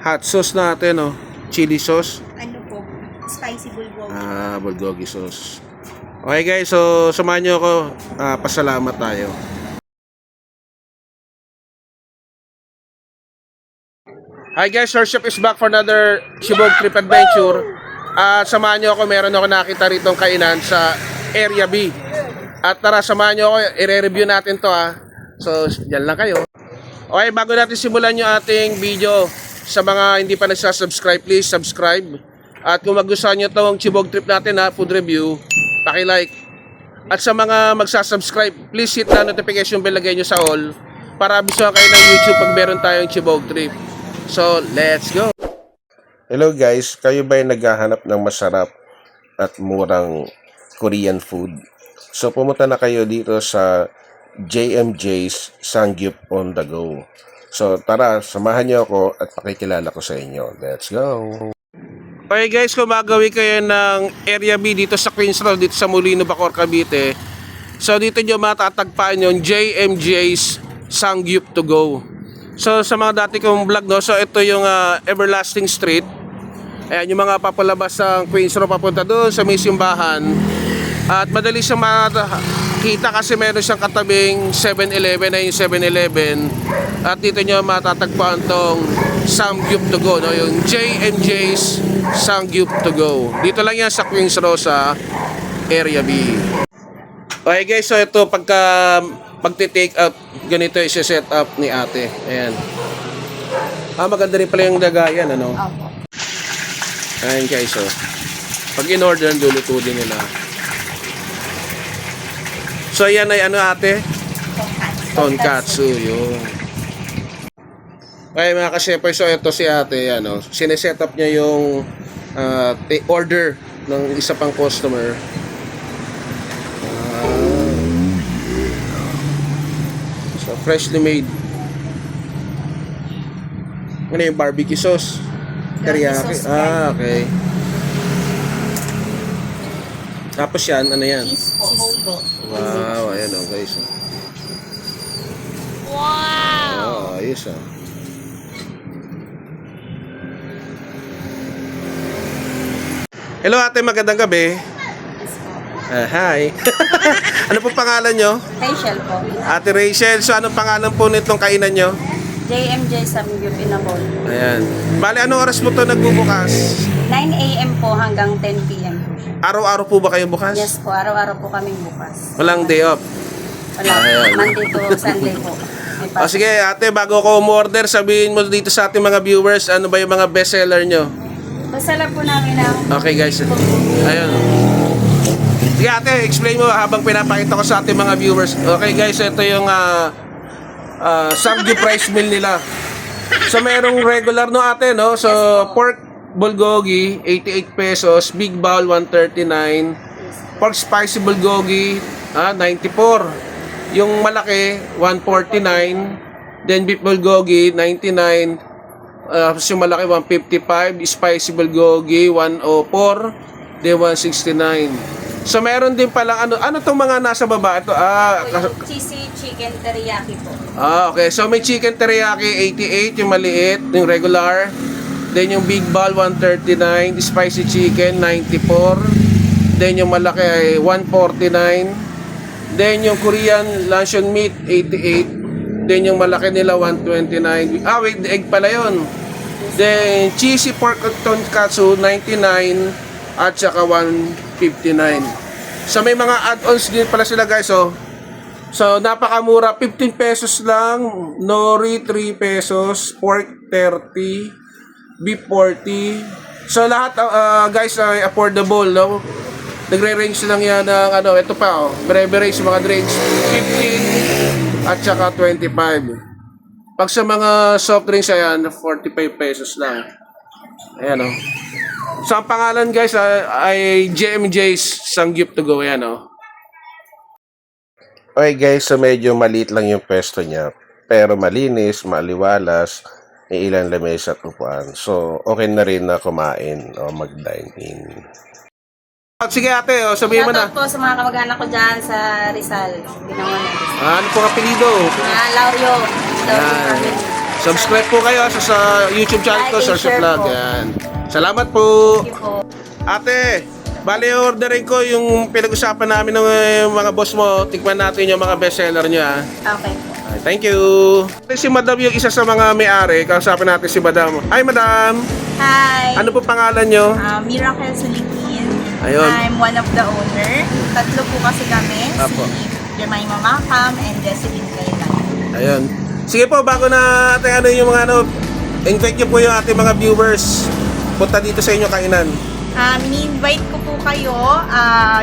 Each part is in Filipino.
hot sauce natin, oh. Chili sauce. Ano po? Spicy bulgogi. Bulgogi sauce. Okay guys, so samahan nyo ako. Pasalamat tayo. Hi guys, our shop is back for another Chibog Trip Adventure. Samahan nyo ako, meron ako nakita rito kainan sa Area B. At tara, samahan nyo ako, i-review natin to So, dyan lang kayo. Okay, bago natin simulan yung ating video, sa mga hindi pa nagsasubscribe, please subscribe. At kung magustuhan nyo itong Chibog Trip natin food review, paki-like. At sa mga magsasubscribe, please hit na notification bell, lagay nyo sa all para abisuhan kayo ng YouTube pag meron tayong Chibog Trip. So, let's go! Hello guys, kayo ba ay naghahanap ng masarap at murang Korean food? So, pumunta na kayo dito sa JMJ's Sangyup on the Go. So, tara, samahan niyo ako at pakikilala ko sa inyo. Let's go! Okay guys, kung magawi kayo ng Area B dito sa Queens Road, dito sa Molino, Bacoor, Cavite. So, dito nyo matatagpaan yung JMJ's Sangyup to Go. So, sa mga dati kong vlog, no? So, ito yung Everlasting Street. Ayan, yung mga papalabas ng Queens Road papunta doon sa may simbahan. At madali siyang makita kasi meron siyang katabing 7-Eleven na yung 7-Eleven. At dito nyo matatagpuan tong Sangyup to Go, no? Yung JMJ's Sangyup to Go. Dito lang yan sa Queens Road sa Area B. Okay guys, so ito pagka magti-take out, ganito i-set up ni ate. Ayan. Maganda rin pala yung lagayan, ano? Opo. Ayan guys, so pag in-order, luluto din nila. So ayan ay ano ate? Tonkatsu, yun. Okay mga ka-shepherd, so ito si ate, ano, sineset up niya yung order ng isa pang customer. So freshly made. Ano yung barbecue sauce? Teriyaki. Okay. Tapos yan, ano yan? Cheese po. Wow, ayan o guys. Wow! Ayos Hello ate, magandang gabi. Hi. Ano po pangalan nyo? Rachel po. Ate Rachel, so anong pangalan po nitong kainan nyo? JMJ Sangyup in a bowl. Ayan. Bale, anong oras po ito nagbubukas? 9 a.m. po hanggang 10 p.m. Araw-araw po ba kayo bukas? Yes po, araw-araw po kaming bukas. Walang day off? Wala po. Monday to Sunday po. O sige ate, bago ko umorder, sabihin mo dito sa ating mga viewers, ano ba yung mga bestseller nyo? Masarap po namin ang... Okay guys. Ayun. Sige ate, explain mo habang pinapakita ko sa ating mga viewers. Okay guys, ito yung Sangyup rice meal nila. So merong regular no ate, no? So pork bulgogi 88 pesos, big bowl 139, pork spicy bulgogi 94. Yung malaki 149, then beef bulgogi 99, yung malaki 155, spicy bulgogi 104, then 169. So meron din palang ano tong mga nasa baba ito cheesy chicken teriyaki po. Okay. So may chicken teriyaki 88 yung maliit, yung regular. Then yung big bowl 139, spicy chicken 94. Then yung malaki ay 149. Then yung Korean luncheon meat 88. Then yung malaki nila 129. Wait, egg pala yon. Then cheesy pork tonkatsu 99 at saka 159. So may mga add-ons din pala sila guys, So napakamura, 15 pesos lang, nori 3 pesos, pork 30, beef 40. So lahat guys ay affordable, no? Nagre-range lang yan ng ito pa beverage, mga drinks 15 at saka 25. Pag sa mga soft drinks ayan, 45 pesos lang. Ayan So ang pangalan guys ay JMJ's Sangyup to Go, ayan Okay guys, so medyo maliit lang yung pwesto niya, pero malinis, maliwalas, may ilang lamesa at upuan. So okay na rin na kumain o mag-dine in. Sige ate, sabihin mo na. Shoutout po sa mga kamag-anak ko dyan sa Rizal. Ginawa na Rizal. Ano pong apelido? Laurio. Yan. Subscribe po kayo sa YouTube channel ko, Like and Sir Chef share Vlog. po. Yan. Salamat po. Thank you po. Ate, bali orderin ko yung pinag-usapan namin ng mga boss mo. Tikman natin yung mga bestseller niyo ha. Okay po. Ay, thank you. Si Madam yung isa sa mga may-ari. Kausapin natin si Madam. Hi Madam. Hi. Ano po pangalan nyo? Miracle Sulikin. Ayun. I'm one of the owner. Tatlo po kasi kami. Apo. Si Jemima Macam and Jesseline Kailan. Ayun. Sige po, bago na natin ano yung mga ano, invite nyo po yung ating mga viewers. Punta dito sa inyo kainan. Ni-invite ko po kayo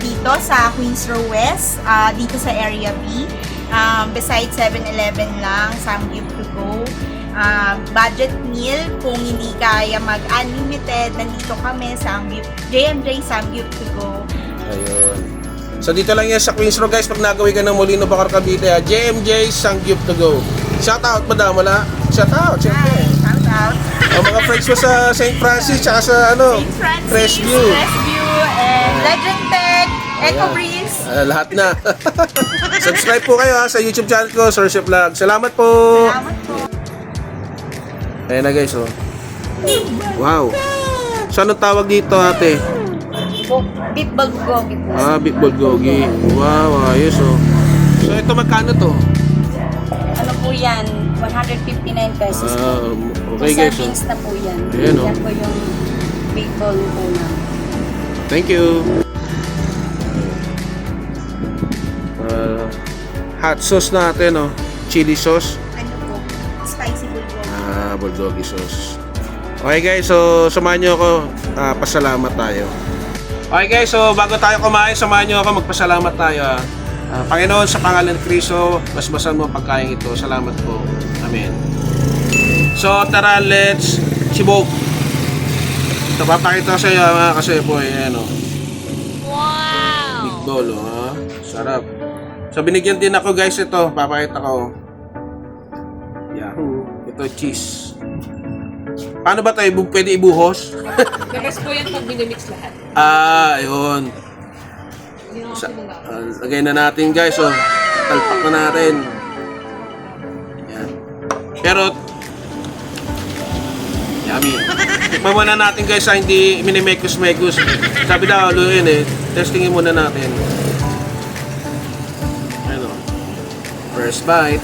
dito sa Queens Row West, dito sa Area B. Beside 7-Eleven lang, Samgyup to go. Budget meal, kung hindi kaya mag-unlimited, nandito kami sa JMJ Samgyup to go. Ayun. So dito lang yan sa Queens Row guys, pag nagawin ka ng Molino Bacar Cavite, JMJ Samgyup to go. Shout out Madam, wala? Shout out, syempre. Hi, shout out. O mga friends mo sa St. Francis, tsaka sa ano, St. Francis, Crestview. Crestview, and Legend Tech, Eco Breeze. Lahat na. Subscribe po kayo sa YouTube channel ko, Sir Chef Vlog. Salamat po. Salamat po. Ayan na guys, oh. Wow. So anong tawag dito ate? Beef bulgogi po. Beef bulgogi. Wow, ayos oh. So ito magkano to? Ano po yan? 159 pesos po. Okay guys. Servings na po yan. Ayan, oh. Yan po yung big bowl po namin. Thank you. Hot sauce natin, oh. Chili sauce. Ano po? Spicy bulgogi. Bulgogi sauce. Okay guys, so samahan nyo ako. Pasalamat tayo. Okay guys, so bago tayo kumain, samahan nyo ako. Magpasalamat tayo. Panginoon, sa pangalan ni Kristo, basbasan mo ang pagkain ito. Salamat po. Amen. So tara, let's sibog. Ito, papakita ko sa iyo mga kasepo. Ayan o. Wow! Big bowl, oh. Sarap. So binigyan din ako guys ito. Papakita ko. Yahoo. Ito cheese. Paano ba tayo? Pwede ibuhos? The best po yan pag minimix lahat. Ayun. Hindi na ako muna. Lagay na natin guys, oh. Talpak na natin. Yan. Pero, yummy. Tikman muna natin guys, hindi minimekos-mekos. Sabi daw, luin eh. Testingin muna natin. Ano? First bite.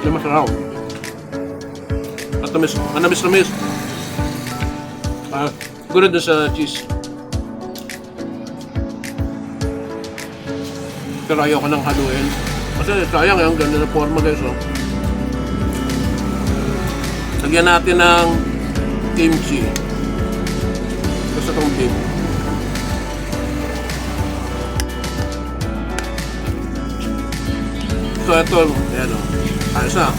Ito masarap. At manamis. Siguro doon sa cheese. Pero ayoko nang haluin. Kasi sayang yung ganda na forma guys. Oh. Lagyan natin ng kimchi. Gusto itong beef. So ito, ayan o. Ayos na.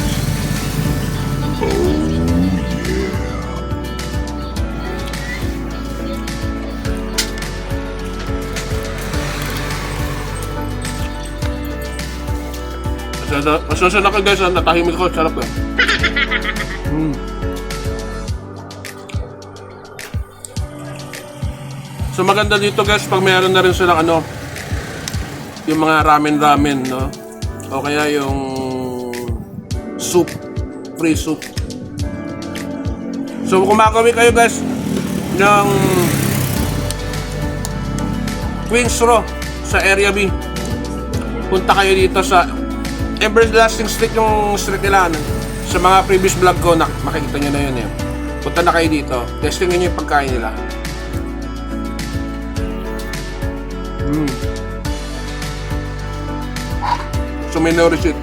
Masasya na ka guys, natahimik ko, sarap eh. So maganda dito guys, pag mayroon na rin silang ano, yung mga ramen, no? O kaya yung soup, free soup. So kung makakawin kayo guys ng Queens Row sa Area B, punta kayo dito sa Everlasting Street, yung street nila. Sa mga previous vlog ko, makikita nyo na yun eh. Punta na kayo dito. Testingin nyo yung pagkain nila. So may no receipt.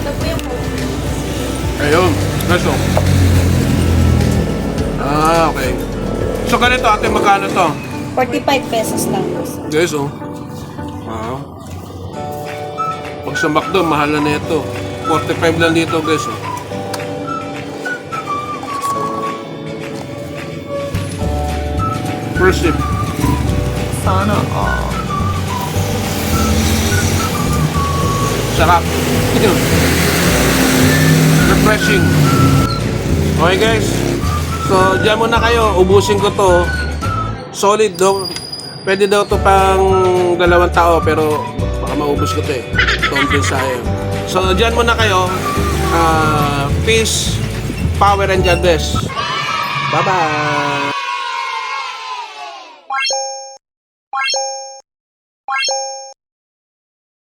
Ito po yung po. Ayun. Guys, oh. Okay. So ganito ate, magkano to? 45 pesos lang po. Guys, oh. Pag sa McDo, mahal na ito. 45 lang dito, guys, oh. First sip. Sana all. Sarap. Refreshing. Okay guys. So, diyan muna kayo. Ubusin ko to. Solid, no? Pwede daw to pang 2 tao pero baka maubos ko to eh. Itong Bisaya. So, dyan muna kayo. Peace, power, and God bless. Bye-bye!